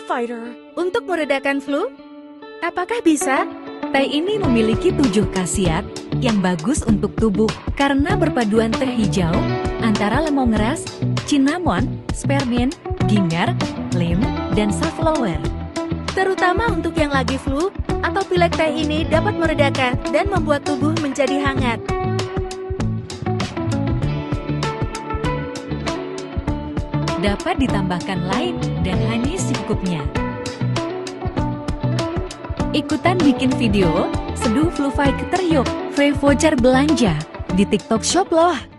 fighter. Untuk meredakan flu, apakah bisa? Teh ini memiliki 7 khasiat yang bagus untuk tubuh karena perpaduan teh hijau antara lemongrass, cinnamon, spearmint, ginger, lim, dan safflower. Terutama untuk yang lagi flu atau pilek, teh ini dapat meredakan dan membuat tubuh menjadi hangat. Dapat ditambahkan lime dan honey secukupnya. Ikutan bikin video, seduh Flu Fighter yuk, free voucher belanja di TikTok Shop loh.